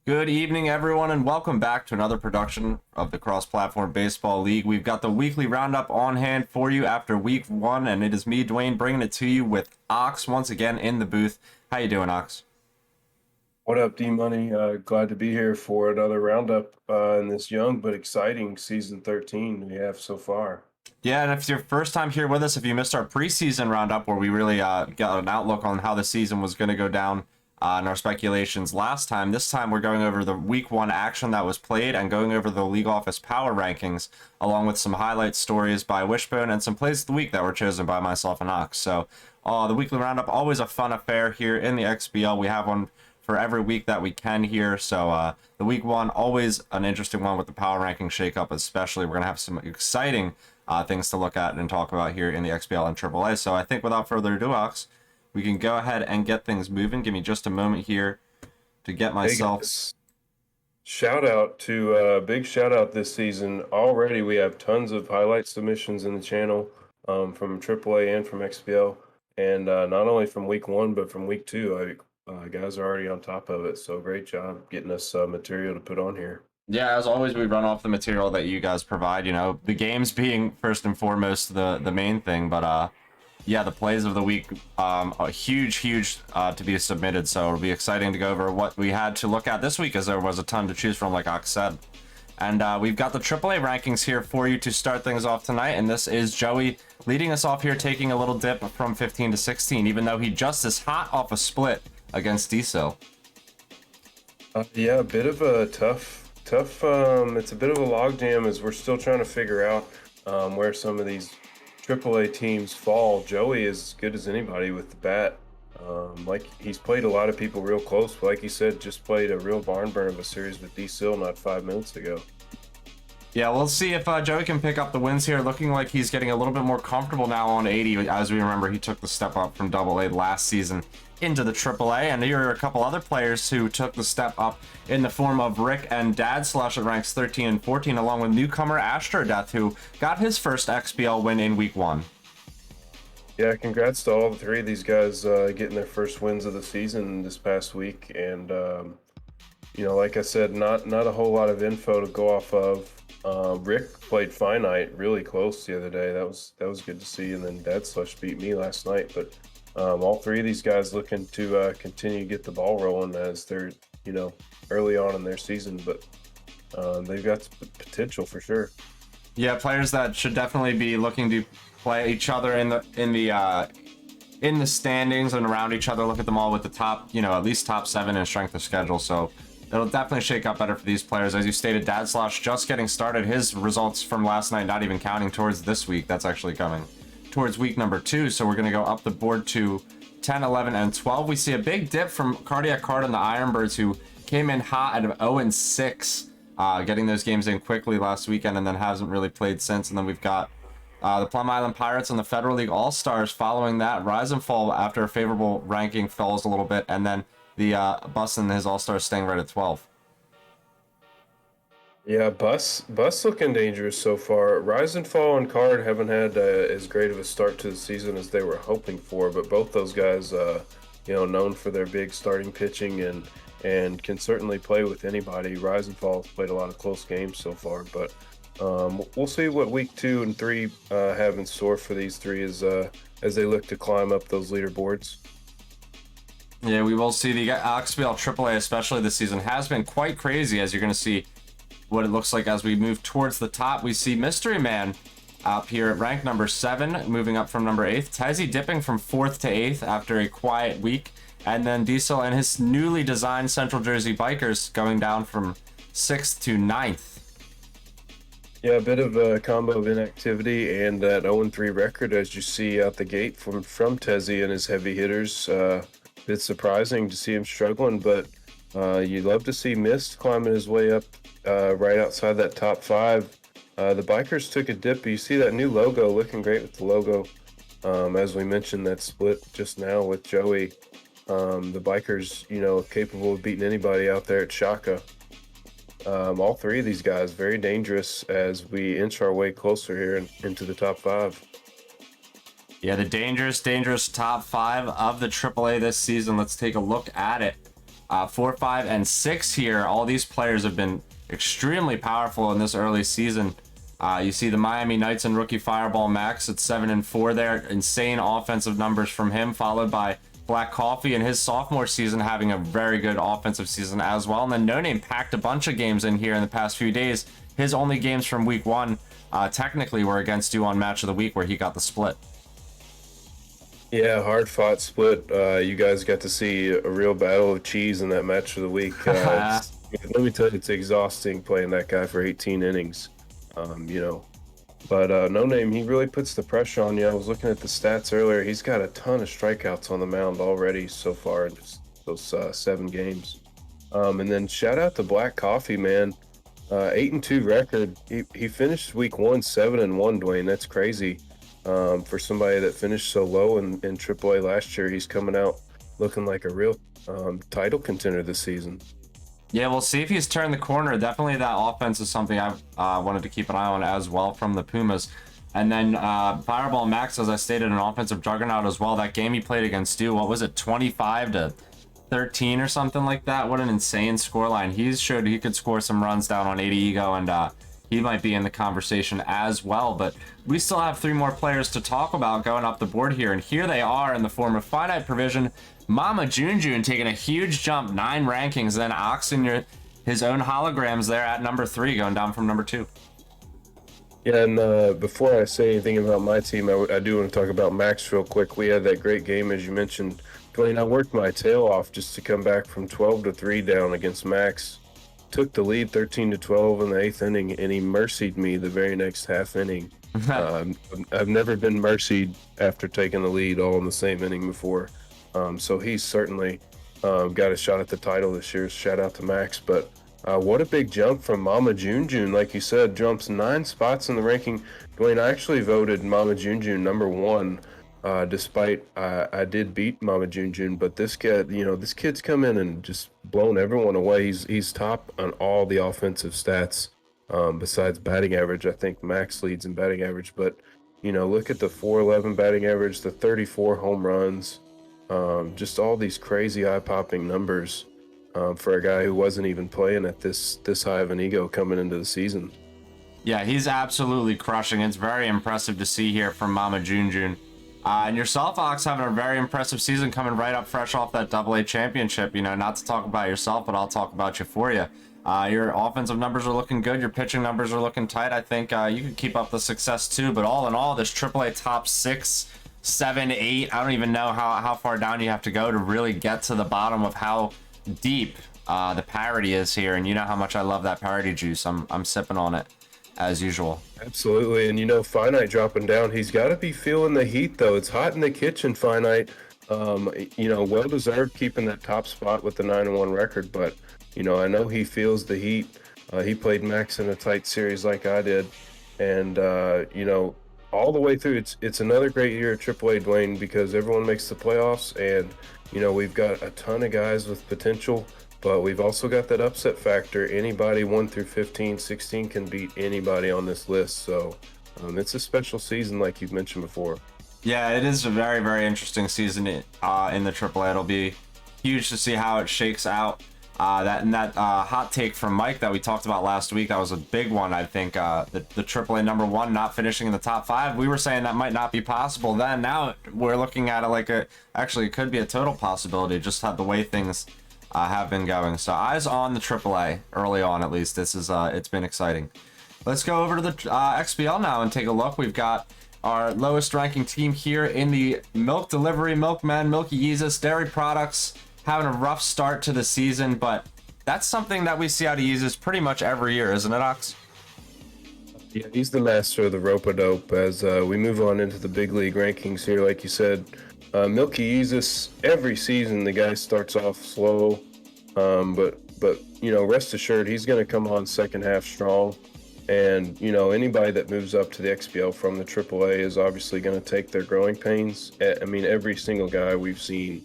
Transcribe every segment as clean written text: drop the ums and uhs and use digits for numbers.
Good evening, everyone, and welcome back to another production of the Cross-Platform Baseball League. We've got the weekly roundup on hand for you after week one, and it is me, Dwayne, bringing it to you with Ox once again in the booth. How you doing, Ox? What up, D-Money? Glad to be here for another roundup in this young but exciting season 13 we have so far. Yeah, and if it's your first time here with us, if you missed our preseason roundup where we really got an outlook on how the season was going to go down and our speculations last time, this time we're going over the week one action that was played and going over the league office power rankings, along with some highlight stories by Wishbone and some plays of the week that were chosen by myself and Ox. So the weekly roundup, always a fun affair here in the XBL. We have one for every week that we can here. So the week one, always an interesting one with the power ranking shakeup, especially. We're going to have some exciting things to look at and talk about here in the XBL and AAA. So I think without further ado, Ox, we can go ahead and get things moving. Give me just a moment here to get myself. Shout out to big shout out this season. Already we have tons of highlight submissions in the channel from AAA and from XBL, and not only from week one but from week two. Guys are already on top of it. So great job getting us material to put on here. Yeah, as always, we run off the material that you guys provide. You know, the games being first and foremost the main thing, but yeah, the plays of the week, a huge to be submitted. So it'll be exciting to go over what we had to look at this week, as there was a ton to choose from, like Ox said. And we've got the AAA rankings here for you to start things off tonight. And this is Joey leading us off here, taking a little dip from 15 to 16, even though he just is hot off a split against Diesel. Yeah, a bit of a tough. It's a bit of a logjam as we're still trying to figure out where some of these AAA teams fall. Joey is as good as anybody with the bat. Like he's played a lot of people real close, but like he said, just played a real barn burner of a series with D-Sil not 5 minutes ago. Yeah, we'll see if Joey can pick up the wins here. Looking like he's getting a little bit more comfortable now on 80. As we remember, he took the step up from AA last season into the AAA. And here are a couple other players who took the step up in the form of Rick and Dad Slush at ranks 13 and 14, along with newcomer Astrodeath, who got his first XBL win in week 1. Yeah, congrats to all three of these guys getting their first wins of the season this past week. And, you know, like I said, not a whole lot of info to go off of. Rick played Finite really close the other day. That was good to see. And then Dad Slush beat me last night. But all three of these guys looking to continue to get the ball rolling as they're, you know, early on in their season. But they've got potential for sure. Yeah, players that should definitely be looking to play each other in the standings and around each other. Look at them all with the top, you know, at least top 7 in strength of schedule. So it'll definitely shake up better for these players. As you stated, Dad Slosh just getting started. His results from last night, not even counting towards this week. That's actually coming towards week number 2. So we're going to go up the board to 10, 11, and 12. We see a big dip from Cardiac Card and the Ironbirds, who came in hot at 0 and 6, getting those games in quickly last weekend and then hasn't really played since. And then we've got the Plum Island Pirates and the Federal League All-Stars following that. Rise and fall after a favorable ranking falls a little bit, and then the Bus and his All-Stars staying right at 12. Yeah, Bus looking dangerous so far. Rise and Fall and Card haven't had as great of a start to the season as they were hoping for, but both those guys, you know, known for their big starting pitching and can certainly play with anybody. Rise and Fall has played a lot of close games so far, but we'll see what week 2 and 3 have in store for these three as they look to climb up those leaderboards. Yeah, we will see. The XBL AAA, especially this season, has been quite crazy, as you're going to see what it looks like as we move towards the top. We see Mystery Man up here at rank number 7, moving up from number 8. Tezzy dipping from 4th to 8th after a quiet week. And then Diesel and his newly designed Central Jersey Bikers going down from 6th to 9th. Yeah, a bit of a combo of inactivity and that 0-3 record, as you see out the gate from Tezzy and his heavy hitters. Bit surprising to see him struggling, but you'd love to see Mist climbing his way up right outside that top 5. The Bikers took a dip, but you see that new logo, looking great with the logo. As we mentioned, that split just now with Joey. The Bikers, you know, capable of beating anybody out there at Shaka. All three of these guys very dangerous as we inch our way closer here into the top 5. Yeah, the dangerous top 5 of the AAA this season. Let's take a look at it. 4, 5, and 6 here. All these players have been extremely powerful in this early season. You see the Miami Knights and rookie Fireball Max at 7 and 4 there. Insane offensive numbers from him, followed by Black Coffee in his sophomore season having a very good offensive season as well. And then No Name packed a bunch of games in here in the past few days. His only games from week 1 technically were against you on Match of the Week, where he got the split. Yeah, hard fought split. You guys got to see a real battle of cheese in that Match of the Week. Let me tell you, it's exhausting playing that guy for 18 innings. You know, but No Name, he really puts the pressure on you. I was looking at the stats earlier. He's got a ton of strikeouts on the mound already so far in just those 7 games. And then shout out to Black Coffee, man. 8-2 record. He finished week 1 7-1, Dwayne. That's crazy. For somebody that finished so low in AAA last year, he's coming out looking like a real title contender this season. Yeah, we'll see if he's turned the corner. Definitely that offense is something I wanted to keep an eye on as well from the Pumas. And then Fireball Max, as I stated, an offensive juggernaut as well. That game he played against Stu, what was it, 25-13 or something like that? What an insane scoreline. He showed he could score some runs down on 80 Ego, and he might be in the conversation as well. But we still have 3 more players to talk about going up the board here, and here they are in the form of finite provision. Mama Junjun taking a huge jump, 9 rankings, then Oxen, his own holograms there at number 3, going down from number 2. Yeah, and before I say anything about my team, I do want to talk about Max real quick. We had that great game, as you mentioned. Dwayne, I worked my tail off just to come back from 12-3 down against Max. Took the lead 13-12 in the 8th inning, and he mercied me the very next half inning. I've never been mercied after taking the lead all in the same inning before. So he's certainly got a shot at the title this year. Shout out to Max. But what a big jump from Mama Junjun. Like you said, jumps 9 spots in the ranking. Dwayne, I actually voted Mama Junjun number 1, despite I did beat Mama Junjun. But this kid, this kid's come in and just blown everyone away. He's top on all the offensive stats besides batting average. I think Max leads in batting average. But, look at the 411 batting average, the 34 home runs. Just all these crazy eye-popping numbers for a guy who wasn't even playing at this high of an ego coming into the season. Yeah, he's absolutely crushing. It's very impressive to see here from Mama Junjun. And yourself, Ox, having a very impressive season, coming right up fresh off that AA championship. Not to talk about yourself, but I'll talk about you for you. Your offensive numbers are looking good. Your pitching numbers are looking tight. I think you can keep up the success too. But all in all, this AAA top 6, 7, 8, I don't even know how far down you have to go to really get to the bottom of how deep the parity is here. And you know how much I love that parity juice. I'm sipping on it as usual. Absolutely. And Finite dropping down, he's got to be feeling the heat though. It's hot in the kitchen, Finite. Well deserved keeping that top spot with the 9-1 record, but I know he feels the heat. He played Max in a tight series like I did, and all the way through, it's another great year at AAA, Dwayne, because everyone makes the playoffs, and we've got a ton of guys with potential, but we've also got that upset factor. Anybody 1 through 15, 16 can beat anybody on this list. So it's a special season, like you've mentioned before. Yeah, it is a very, very interesting season in the AAA. It'll be huge to see how it shakes out. That hot take from Mike that we talked about last week, that was a big one. I think the AAA number 1 not finishing in the top 5. We were saying that might not be possible then. Now we're looking at it actually it could be a total possibility, just the way things have been going. So eyes on the AAA early on, at least. This is it's been exciting. Let's go over to the XBL now and take a look. We've got our lowest ranking team here in the milk delivery, Milkman, Milky Yeezus, dairy products, having a rough start to the season, but that's something that we see out of Yeezus pretty much every year, isn't it, Ox? Yeah, he's the master of the rope-a-dope. As we move on into the big league rankings here, like you said, Milky Yeezus, every season the guy starts off slow, but rest assured he's going to come on second half strong. And anybody that moves up to the XBL from the AAA is obviously going to take their growing pains. I mean, every single guy we've seen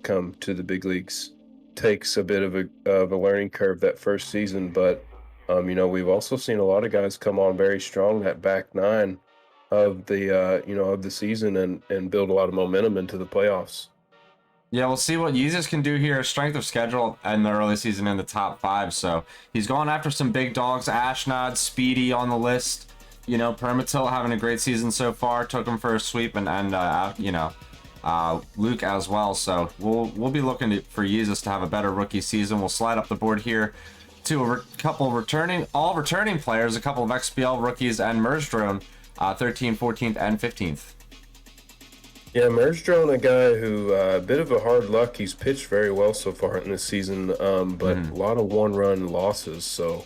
come to the big leagues takes a bit of a learning curve that first season, but we've also seen a lot of guys come on very strong that back 9 of the season and build a lot of momentum into the playoffs. Yeah, we'll see what Yeezus can do here. Strength of schedule in the early season in the top 5. So he's going after some big dogs. Ashnod, Speedy on the list. Permatill having a great season so far. Took him for a sweep, and Luke as well. So we'll be looking for Yeezus to have a better rookie season. We'll slide up the board here to a couple returning players, a couple of XBL rookies, and Merge Drone, 13th, 14th, and 15th. Yeah, Merge Drone, a guy who a bit of a hard luck. He's pitched very well so far in this season, but a lot of 1-run losses. So,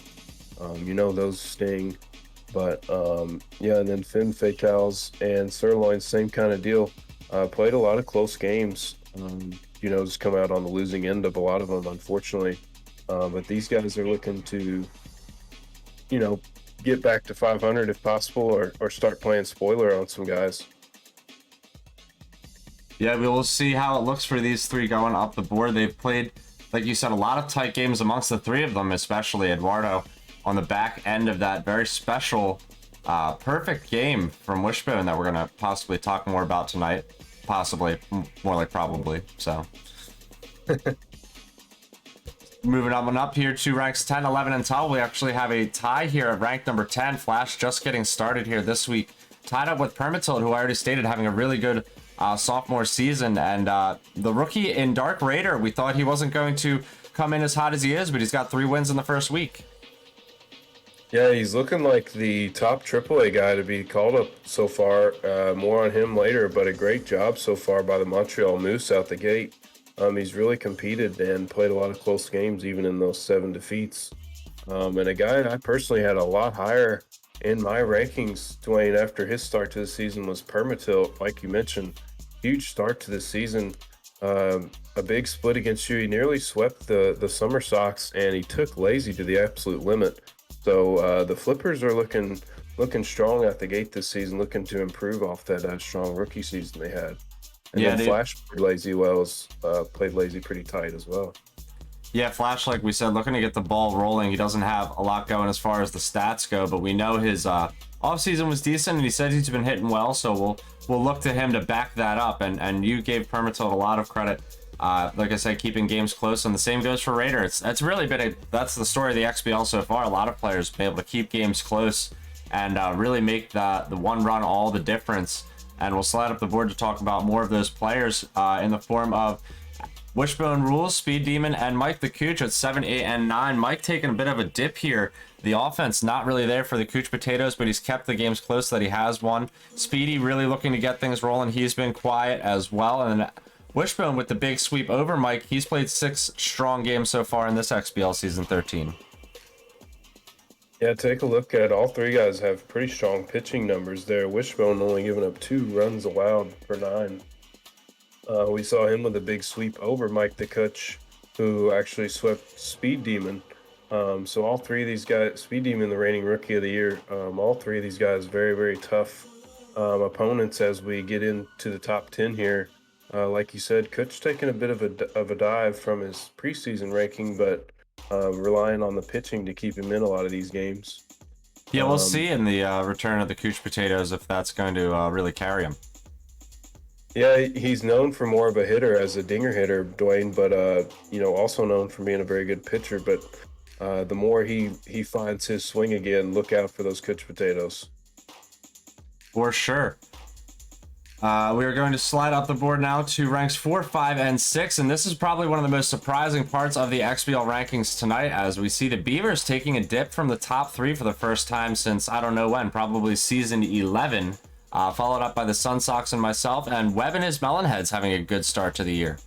those sting. But and then Femme Fatales and Sirloin, same kind of deal. Played a lot of close games. Just come out on the losing end of a lot of them, unfortunately. But these guys are looking to, get back to 500 if possible, or start playing spoiler on some guys. Yeah, we will see how it looks for these 3 going up the board. They've played, like you said, a lot of tight games amongst the 3 of them, especially Eduardo on the back end of that very special, perfect game from Wishbone that we're going to possibly talk more about tonight. Possibly, more like probably, so. Moving on up here to ranks 10, 11, and 12, we actually have a tie here at rank number 10. Flash just getting started here this week. Tied up with Permatild, who I already stated having a really good sophomore season. And the rookie in Dark Raider, we thought he wasn't going to come in as hot as he is, but he's got 3 wins in the first week. Yeah, he's looking like the top AAA guy to be called up so far. More on him later, but a great job so far by the Montreal Moose out the gate. He's really competed and played a lot of close games, even in those 7 defeats. And a guy I personally had a lot higher in my rankings, Dwayne, after his start to the season was Permatild. Like you mentioned, huge start to the season. A big split against you. He nearly swept the Summer Sox, and he took Lazy to the absolute limit. So the Flippers are looking strong at the gate this season, looking to improve off that strong rookie season they had. And then Flash played Lazy played Lazy pretty tight as well. Yeah, Flash, like we said, looking to get the ball rolling. He doesn't have a lot going as far as the stats go, but we know his offseason was decent, and he said he's been hitting well, so we'll look to him to back that up. And you gave Permatild a lot of credit. Like I said, keeping games close, and the same goes for Raider. That's really been that's the story of the XBL so far. A lot of players have been able to keep games close and really make the one run all the difference. And we'll slide up the board to talk about more of those players in the form of Wishbone Rules, Speed Demon, and Mike the Cooch at 7, 8, and 9. Mike taking a bit of a dip here. The offense not really there for the Cooch Potatoes, but he's kept the games close that he has won. Speedy really looking to get things rolling. He's been quiet as well. And Wishbone with the big sweep over Mike. He's played 6 strong games so far in this XBL Season 13. Yeah, take a look at all 3 guys have pretty strong pitching numbers there. Wishbone only giving up 2 runs allowed per 9. We saw him with a big sweep over Mike the Cooch, who actually swept Speed Demon. So all 3 of these guys, Speed Demon, the reigning Rookie of the Year, all 3 of these guys very, very tough opponents as we get into the top 10 here. Like you said, Cooch taking a bit of a dive from his preseason ranking, but relying on the pitching to keep him in a lot of these games. Yeah, we'll see in the return of the Cooch Potatoes if that's going to really carry him. Yeah, he's known for more of a hitter as a dinger hitter, Dwayne, but also known for being a very good pitcher. But the more he finds his swing again, look out for those Cooch Potatoes. For sure. We are going to slide up the board now to ranks 4, 5, and 6, and this is probably one of the most surprising parts of the XBL rankings tonight, as we see the Beavers taking a dip from the top 3 for the first time since I don't know when, probably season 11, followed up by the Sun Sox and myself, and Webb and his Melonheads having a good start to the year.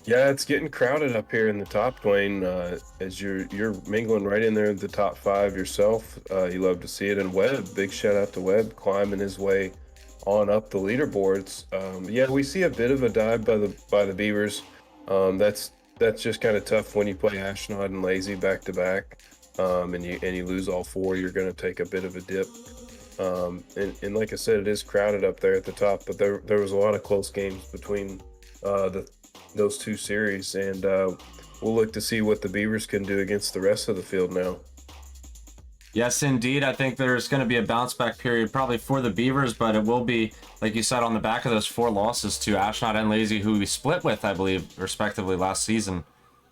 Yeah, it's getting crowded up here in the top, Dwayne. As you're mingling right in there in the top 5 yourself. You love to see it, and Webb, big shout out to Webb, climbing his way on up the leaderboards. Yeah, we see a bit of a dive by the Beavers. That's just kind of tough when you play Ashnod and Lazy back to back, and you lose all 4. You're going to take a bit of a dip. And like I said, it is crowded up there at the top, but there was a lot of close games between those 2 series, and we'll look to see what the Beavers can do against the rest of the field now. Yes, indeed. I think there's going to be a bounce back period probably for the Beavers, but it will be, like you said, on the back of those 4 losses to Ashnod and Lazy, who we split with, I believe, respectively last season.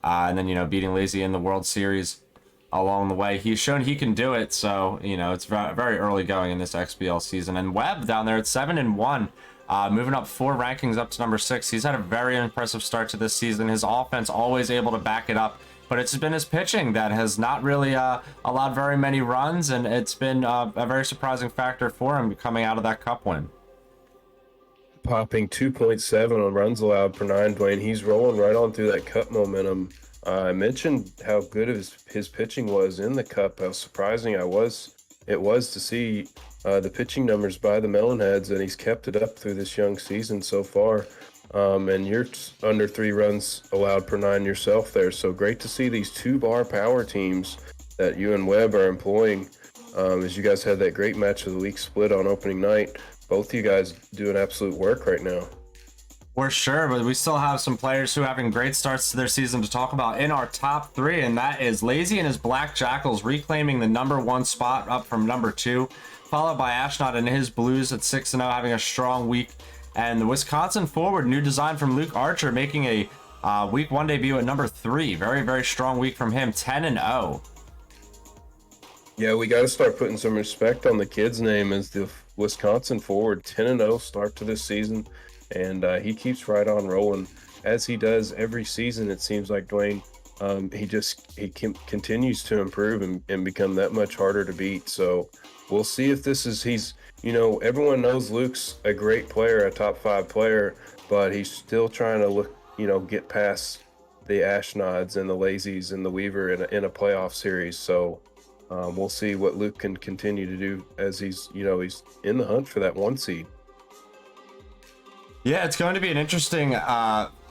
And then, beating Lazy in the World Series along the way. He's shown he can do it, so, it's very early going in this XBL season. And Webb down there at 7 and 1, moving up 4 rankings up to number 6. He's had a very impressive start to this season. His offense always able to back it up. But it's been his pitching that has not really allowed very many runs, and it's been a very surprising factor for him coming out of that Cup win. Popping 2.7 on runs allowed per 9, Dwayne. He's rolling right on through that Cup momentum. I mentioned how good his pitching was in the Cup, how surprising it was to see the pitching numbers by the Melonheads, and he's kept it up through this young season so far. And you're under 3 runs allowed per 9 yourself there. So great to see these 2-bar power teams that you and Webb are employing. As you guys had that great match of the week split on opening night. Both of you guys doing absolute work right now. For sure, but we still have some players who are having great starts to their season to talk about in our top 3, and that is Lazy and his Black Jackals reclaiming the number 1 spot up from number 2, followed by Ashnod and his Blues at 6-0 having a strong week. And the Wisconsin forward, new design from Luke Archer, making a Week 1 debut at number 3. Very, very strong week from him. 10-0. Yeah, we got to start putting some respect on the kid's name as the Wisconsin forward. 10-0 start to this season, and he keeps right on rolling as he does every season. It seems like Dwayne. He continues to improve and become that much harder to beat. So we'll see if this is everyone knows Luke's a great player, a top 5 player, but he's still trying to get past the Ashnods and the Lazies and the Weaver in a playoff series. So we'll see what Luke can continue to do as he's in the hunt for that 1 seed. Yeah, it's going to be an interesting,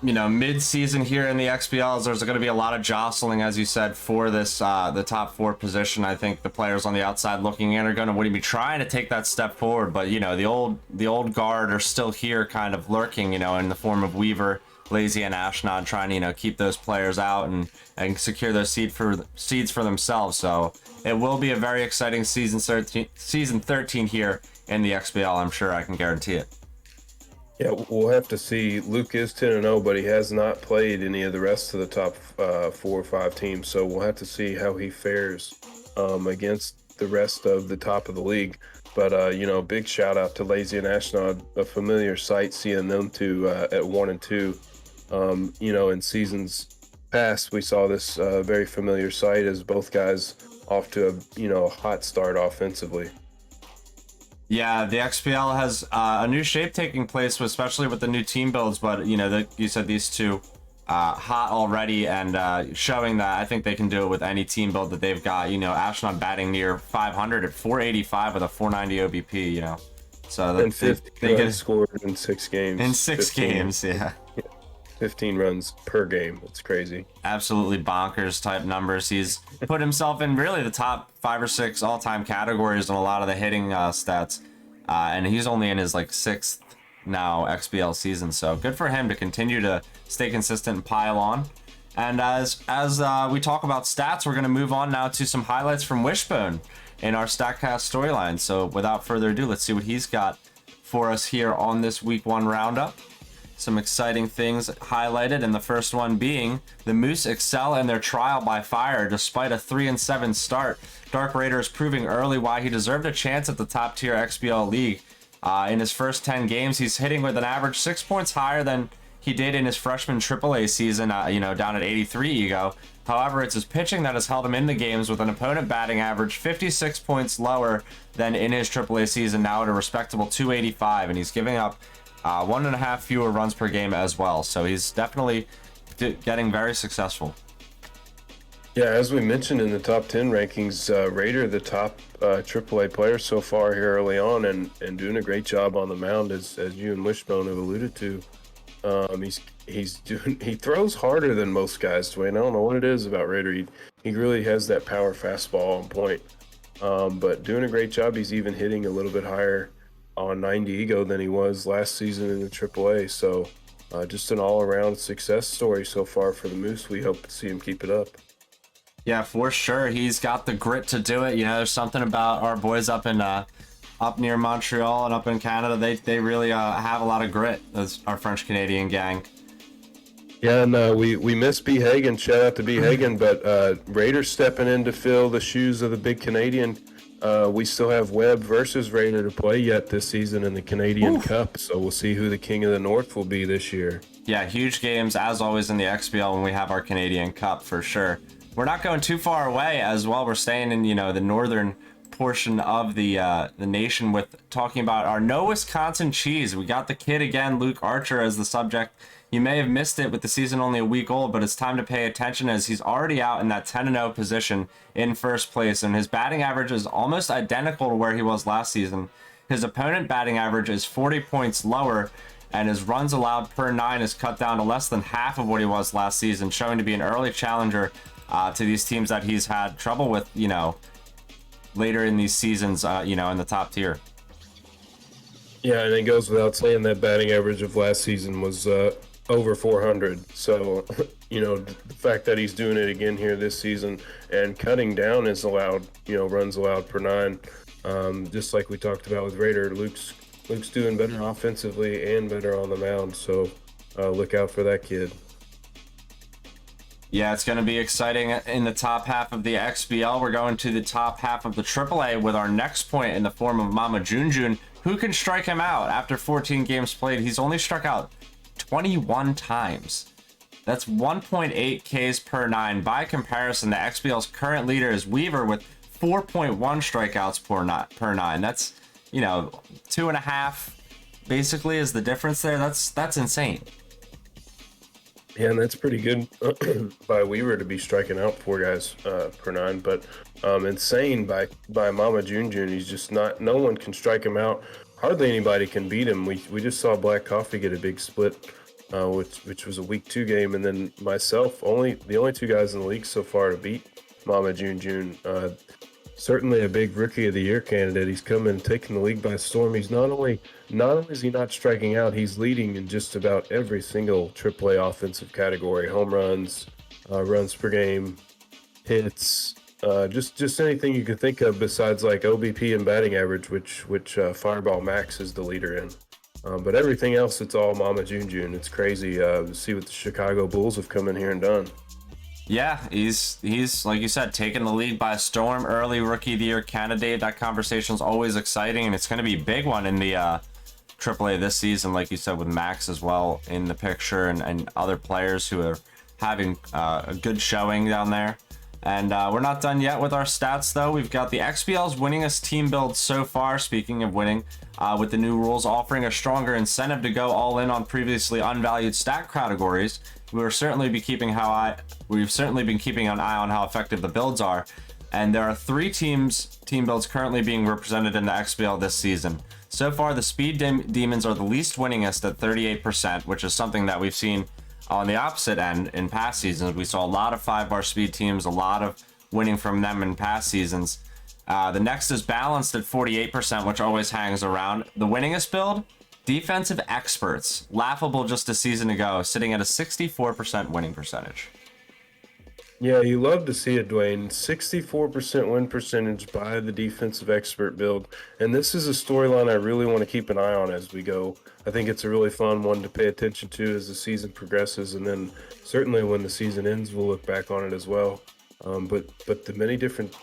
mid-season here in the XBLs. There's going to be a lot of jostling, as you said, for this the top 4 position. I think the players on the outside looking in are going to be trying to take that step forward. But the old guard are still here, kind of lurking, in the form of Weaver, Lazy, and Ashnod, trying to keep those players out and secure those seeds for themselves. So it will be a very exciting season 13 here in the XBL. I'm sure, I can guarantee it. Yeah, we'll have to see. Luke is 10-0, but he has not played any of the rest of the top 4 or 5 teams. So we'll have to see how he fares against the rest of the top of the league. But, big shout out to Lazy and Ashnod, a familiar sight seeing them two at 1 and 2. In seasons past, we saw this very familiar sight as both guys off to a hot start offensively. Yeah, the XBL has a new shape taking place, especially with the new team builds. But you said these two hot already, and showing that I think they can do it with any team build that they've got. Ashnod batting near 500 at 485 with a 490 OBP. So and 50 runs scored in 6 games. In 6 games, yeah. 15 runs per game. It's crazy. Absolutely bonkers type numbers. He's put himself in really the top 5 or 6 all-time categories in a lot of the hitting stats. And he's only in his 6th now XBL season. So good for him to continue to stay consistent and pile on. And as we talk about stats, we're going to move on now to some highlights from Wishbone in our StatCast storyline. So without further ado, let's see what he's got for us here on this week 1 roundup. Some exciting things highlighted, and the first one being the Moose excel in their trial by fire despite a 3-7 start. Dark Raider is proving early why he deserved a chance at the top tier XBL league. In his first 10 games, he's hitting with an average 6 points higher than he did in his freshman AAA season, down at 83 ego. However, it's his pitching that has held him in the games, with an opponent batting average 56 points lower than in his AAA season, now at a respectable 285, and he's giving up 1.5 fewer runs per game as well. So he's definitely getting very successful. Yeah, as we mentioned in the top 10 rankings, Raider, the top AAA player so far here early on, and doing a great job on the mound, as you and Wishbone have alluded to. He throws harder than most guys, Dwayne. I don't know what it is about Raider. He really has that power fastball on point. But doing a great job. He's even hitting a little bit higher on 90 ego than he was last season in the AAA. So just an all-around success story so far for the Moose. We hope to see him keep it up. Yeah, for sure. He's got the grit to do it. There's something about our boys up near Montreal and up in Canada. They really have a lot of grit. That's our French Canadian gang. Yeah, and we miss B. Hagen. Shout out to B. Hagen, but Raiders stepping in to fill the shoes of the big Canadian. We still have Webb versus Raider to play yet this season in the Canadian Cup, so we'll see who the King of the North will be this year. Yeah, huge games as always in the XBL when we have our Canadian Cup for sure. We're not going too far away as well. We're staying in the northern portion of the nation with talking about our No Wisconsin Cheese. We got the kid again, Luke Archer, as the subject. You may have missed it with the season only a week old, but it's time to pay attention as he's already out in that 10-0 position in first place, and his batting average is almost identical to where he was last season. His opponent batting average is 40 points lower, and his runs allowed per 9 is cut down to less than half of what he was last season, showing to be an early challenger to these teams that he's had trouble with, later in these seasons, in the top tier. Yeah, and it goes without saying that batting average of last season was over 400. So, the fact that he's doing it again here this season and cutting down his allowed, runs allowed per 9, just like we talked about with Raider, Luke's doing better offensively and better on the mound. So, look out for that kid. Yeah, it's going to be exciting in the top half of the XBL. We're going to the top half of the AAA with our next point in the form of Mama Junjun. Who can strike him out? After 14 games played, he's only struck out 21 times. That's 1.8 Ks per 9. By comparison, the XBL's current leader is Weaver with 4.1 strikeouts per 9. That's, 2.5 basically is the difference there. That's insane. Yeah, and that's pretty good by Weaver to be striking out 4 guys per 9. But insane by Mama Junjun. He's just no one can strike him out. Hardly anybody can beat him. We just saw Black Coffee get a big split, which was a week 2 game, and then myself, the only 2 guys in the league so far to beat Mama Junjun. Certainly a big Rookie of the Year candidate. He's come in taking the league by storm. He's not only is he not striking out, he's leading in just about every single AAA offensive category: home runs, runs per game, hits, just anything you can think of besides like OBP and batting average, which Fireball Max is the leader in. But everything else, it's all Mama Junjun. It's crazy to see what the Chicago Bulls have come in here and done. Yeah, he's like you said, taking the lead by storm. Early Rookie of the Year candidate. That conversation's always exciting, and it's going to be a big one in the AAA this season, like you said, with Max as well in the picture, and other players who are having a good showing down there. And we're not done yet with our stats, though. We've got the XBL's winningest team build so far, speaking of winning, with the new rules offering a stronger incentive to go all in on previously unvalued stat categories. We've certainly been keeping an eye on how effective the builds are. And there are 3 team builds currently being represented in the XBL this season. So far, the Speed Demons are the least winningest at 38%, which is something that we've seen on the opposite end in past seasons. We saw a lot of 5-bar speed teams, a lot of winning from them in past seasons. The next is Balanced at 48%, which always hangs around. The winningest build, Defensive Experts, laughable just a season ago, sitting at a 64% winning percentage. Yeah, you love to see it, Dwayne. 64% win percentage by the Defensive Expert build. And this is a storyline I really want to keep an eye on as we go. I think it's a really fun one to pay attention to as the season progresses. And then certainly when the season ends, we'll look back on it as well. But the many different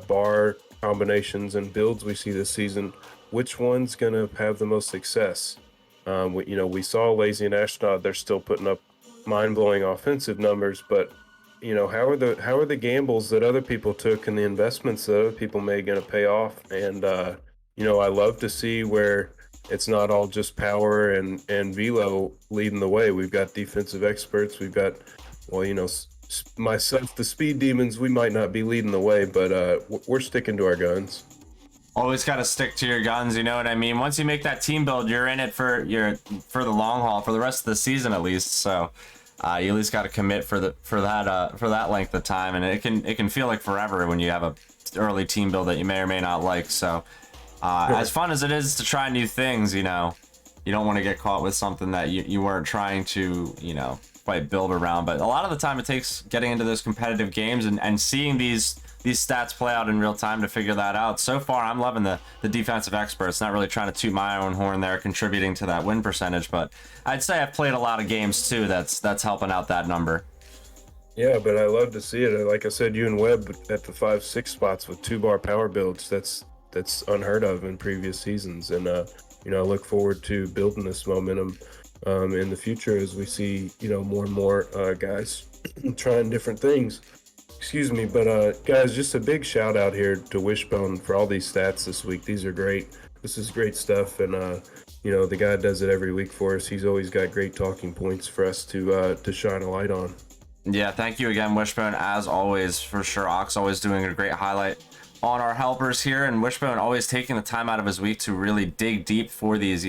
bar combinations and builds we see this season, which one's going to have the most success? We saw Lazy and Astronaut. They're still putting up mind-blowing offensive numbers, but how are the gambles that other people took and the investments that other people made going to pay off? And I love to see where it's not all just power and velo leading the way. We've got Defensive Experts. We've got myself, the Speed Demons. We might not be leading the way, but we're sticking to our guns. Always got to stick to your guns, you know what I mean? Once you make that team build, you're in it for the long haul, for the rest of the season at least. So you at least got to commit for that length of time, and it can feel like forever when you have a early team build that you may or may not like. So as fun as it is to try new things, you don't want to get caught with something that you weren't trying to quite build around. But a lot of the time it takes getting into those competitive games and seeing these stats play out in real time to figure that out. So far, I'm loving the Defensive Experts. Not really trying to toot my own horn there, contributing to that win percentage, but I'd say I've played a lot of games too. That's helping out that number. Yeah, but I love to see it. Like I said, you and Webb at the 5-6 spots with 2-bar power builds. That's unheard of in previous seasons, and I look forward to building this momentum in the future as we see more and more guys trying different things. Excuse me, but guys, just a big shout out here to Wishbone for all these stats this week. These are great. This is great stuff, and the guy does it every week for us. He's always got great talking points for us to shine a light on. Yeah, thank you again, Wishbone, as always, for sure. Ox always doing a great highlight on our helpers here, and Wishbone always taking the time out of his week to really dig deep for these.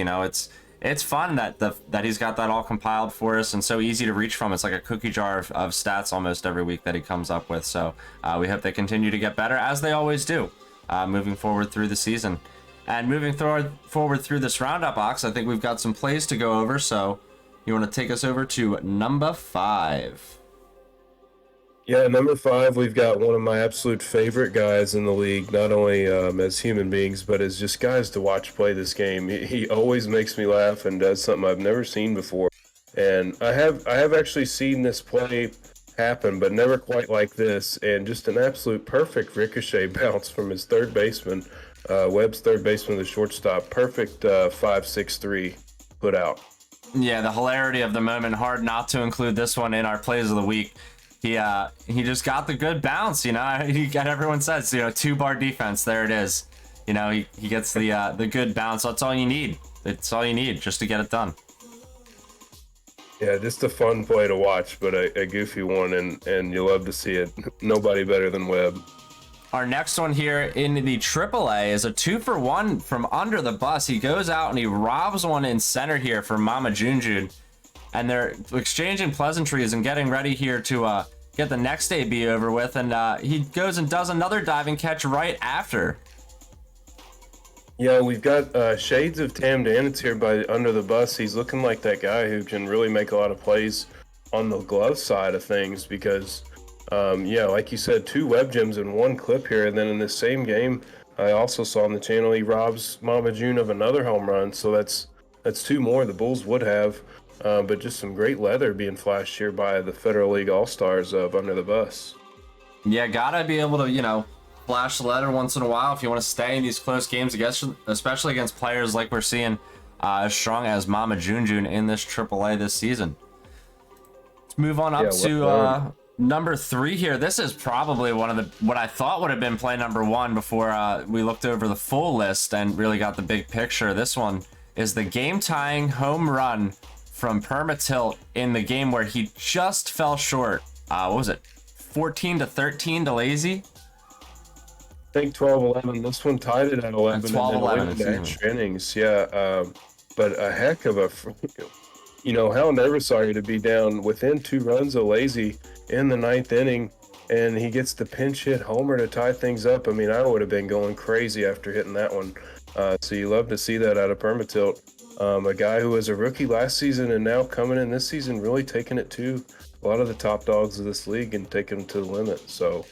It's fun that he's got that all compiled for us and so easy to reach from. It's like a cookie jar of stats almost every week that he comes up with. So we hope they continue to get better, as they always do, moving forward through the season. And moving forward through this roundup, Ox, I think we've got some plays to go over. So you want to take us over to number 5? Yeah, number 5, we've got one of my absolute favorite guys in the league, not only as human beings, but as just guys to watch play this game. He always makes me laugh and does something I've never seen before. And I have actually seen this play happen, but never quite like this. And just an absolute perfect ricochet bounce from his third baseman, Webb's third baseman, the shortstop. Perfect 5-6-3 put out. Yeah, the hilarity of the moment. Hard not to include this one in our plays of the week. He just got the good bounce. He got, everyone says, 2-bar defense. There it is. He gets the good bounce. That's all you need. It's all you need just to get it done. Yeah, just a fun play to watch, but a goofy one, and you love to see it. Nobody better than Webb. Our next one here in the AAA is a 2-for-1 from under the bus. He goes out and he robs one in center here for Mama Junjun. And they're exchanging pleasantries and getting ready here to get the next AB over with. And he goes and does another diving catch right after. Yeah, we've got shades of Tam Danitz here by under the bus. He's looking like that guy who can really make a lot of plays on the glove side of things because, like you said, 2 web gems in one clip here. And then in this same game, I also saw on the channel, he robs Mama June of another home run. So that's 2 more the Bulls would have. But just some great leather being flashed here by the Federal League All-Stars of under the bus. Yeah, gotta be able to, flash the letter once in a while if you want to stay in these close games, especially against players like we're seeing as strong as Mama Junjun in this AAA this season. Let's move on up to number 3 here. This is probably one of what I thought would have been play number 1 before we looked over the full list and really got the big picture. This one is the game-tying home run from Permatilt in the game where he just fell short. What was it? 14-13 to Lazy. I think 12-11. This one tied it at 11. 12-11 extra innings. Yeah, but a heck of a, how nervous are you to be down within 2 runs of Lazy in the 9th inning, and he gets the pinch hit homer to tie things up. I mean, I would have been going crazy after hitting that one. So you love to see that out of Permatilt. A guy who was a rookie last season and now coming in this season, really taking it to a lot of the top dogs of this league and taking them to the limit. So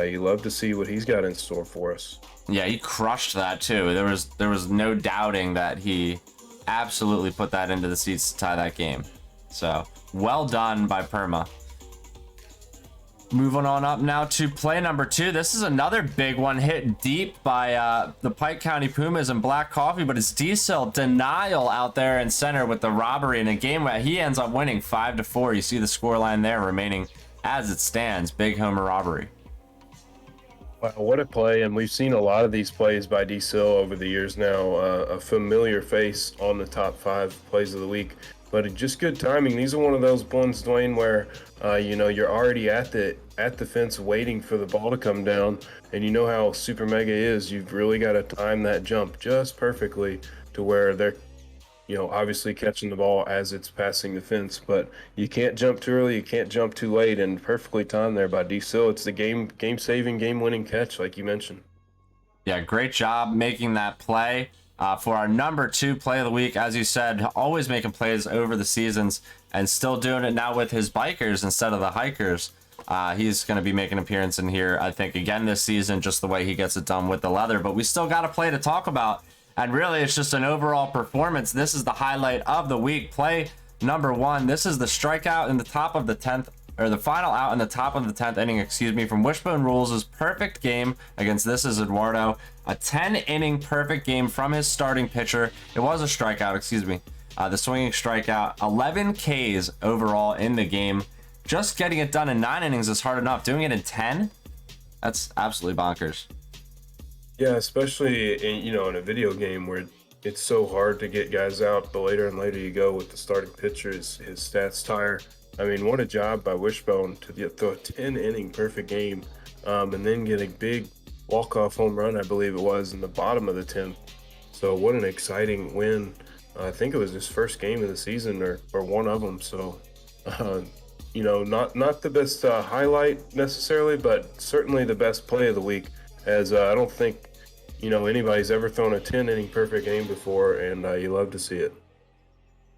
you love to see what he's got in store for us. Yeah, he crushed that too. There was no doubting that he absolutely put that into the seats to tie that game. So well done by Perma. Moving on up now to play number 2. This is another big one hit deep by the Pike County Pumas and Black Coffee, but it's Diesel Denial out there in center with the robbery in a game where he ends up winning 5-4. You see the scoreline there remaining as it stands. Big homer robbery. Wow, what a play, and we've seen a lot of these plays by Diesel over the years now. A familiar face on the top 5 plays of the week, but just good timing. These are one of those ones, Dwayne, where you're already at the fence waiting for the ball to come down, and you know how Super Mega is. You've really got to time that jump just perfectly to where they're obviously catching the ball as it's passing the fence, but you can't jump too early, you can't jump too late, and perfectly timed there by Diesel. It's the game-saving, game-winning catch, like you mentioned. Yeah, great job making that play. For our number 2 play of the week, as you said, always making plays over the seasons and still doing it now with his bikers instead of the hikers. He's going to be making an appearance in here, I think, again this season, just the way he gets it done with the leather. But we still got a play to talk about. And really, it's just an overall performance. This is the highlight of the week. Play number 1. This is the strikeout in the top of the 10th, or the final out in the top of the 10th inning, from Wishbone Rules' perfect game against This Is Eduardo. A 10-inning perfect game from his starting pitcher. It was a strikeout, the swinging strikeout. 11 Ks overall in the game. Just getting it done in 9 innings is hard enough. Doing it in 10? That's absolutely bonkers. Yeah, especially in a video game where it's so hard to get guys out. The later and later you go with the starting pitcher, his stats tire. I mean, what a job by Wishbone to throw a 10-inning perfect game, and then get a big walk-off home run, I believe it was, in the bottom of the 10th. So what an exciting win. I think it was his first game of the season or one of them. So, not the best highlight necessarily, but certainly the best play of the week. As I don't think, anybody's ever thrown a 10-inning perfect game before, and you love to see it.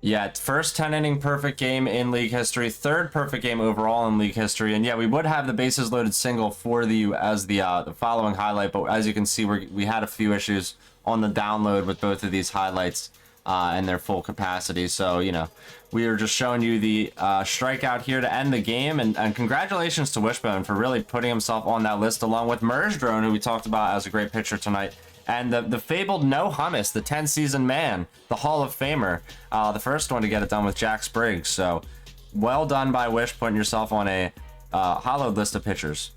Yeah, first 10-inning perfect game in league history, 3rd perfect game overall in league history. And yeah, we would have the bases loaded single for you as the following highlight, but as you can see, we had a few issues on the download with both of these highlights. in their full capacity. So, you know, we are just showing you the strikeout here to end the game. And congratulations to Wishbone for really putting himself on that list, along with Merge Drone, who we talked about as a great pitcher tonight. And the fabled No Hummus, the 10-season man, the Hall of Famer, the first one to get it done with Jack Spriggs. So well done by Wish, putting yourself on a hollowed list of pitchers.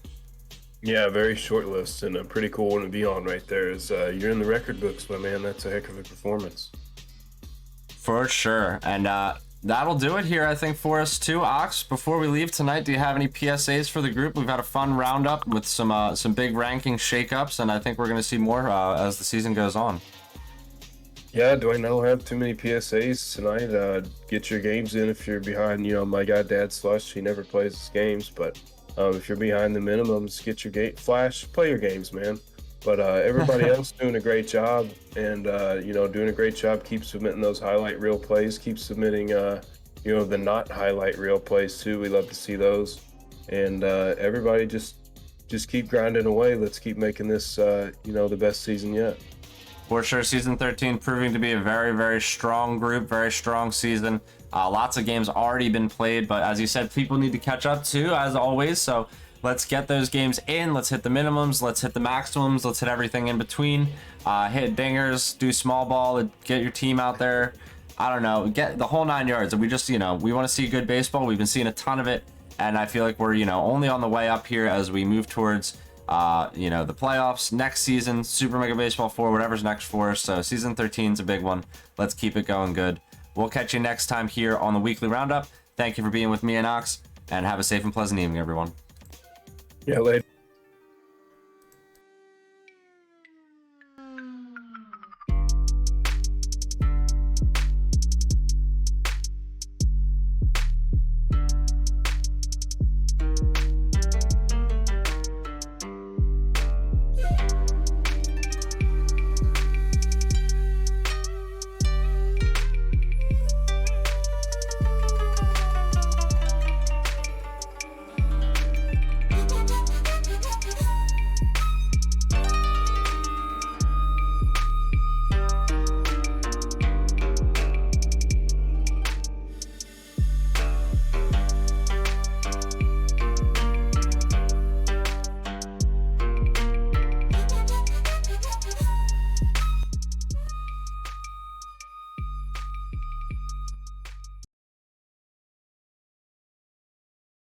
Yeah, very short list, and a pretty cool one to be on right there. Is you're in the record books, my man. That's a heck of a performance. For sure. And that'll do it here, I think, for us too. Ox, before we leave tonight, do you have any PSAs for the group? We've had a fun roundup with some big ranking shakeups, and I think we're going to see more as the season goes on. Yeah, Dwayne, I don't have too many PSAs tonight. Get your games in if you're behind. You know, my guy Dad Slush, he never plays his games, but if you're behind the minimums, get your Flash, play your games, man. But everybody else doing a great job, and you know, doing a great job. Keep submitting those highlight reel plays. Keep submitting, you know, the not highlight reel plays too. We love to see those. And everybody just keep grinding away. Let's keep making this, you know, the best season yet. For sure, season 13 proving to be a very, very strong group, very strong season. Lots of games already been played, but as you said, people need to catch up too, as always. So let's get those games in. Let's hit the minimums. Let's hit the maximums. Let's hit everything in between. Hit dingers, do small ball, get your team out there. I don't know, get the whole 9 yards. We just, you know, we want to see good baseball. We've been seeing a ton of it, and I feel like we're, you know, only on the way up here as we move towards you know, the playoffs next season, Super Mega Baseball 4, whatever's next for us. So season 13 is a big one. Let's keep it going good. We'll catch you next time here on the weekly roundup. Thank you for being with me and Ox, and have a safe and pleasant evening, everyone. Yeah, later.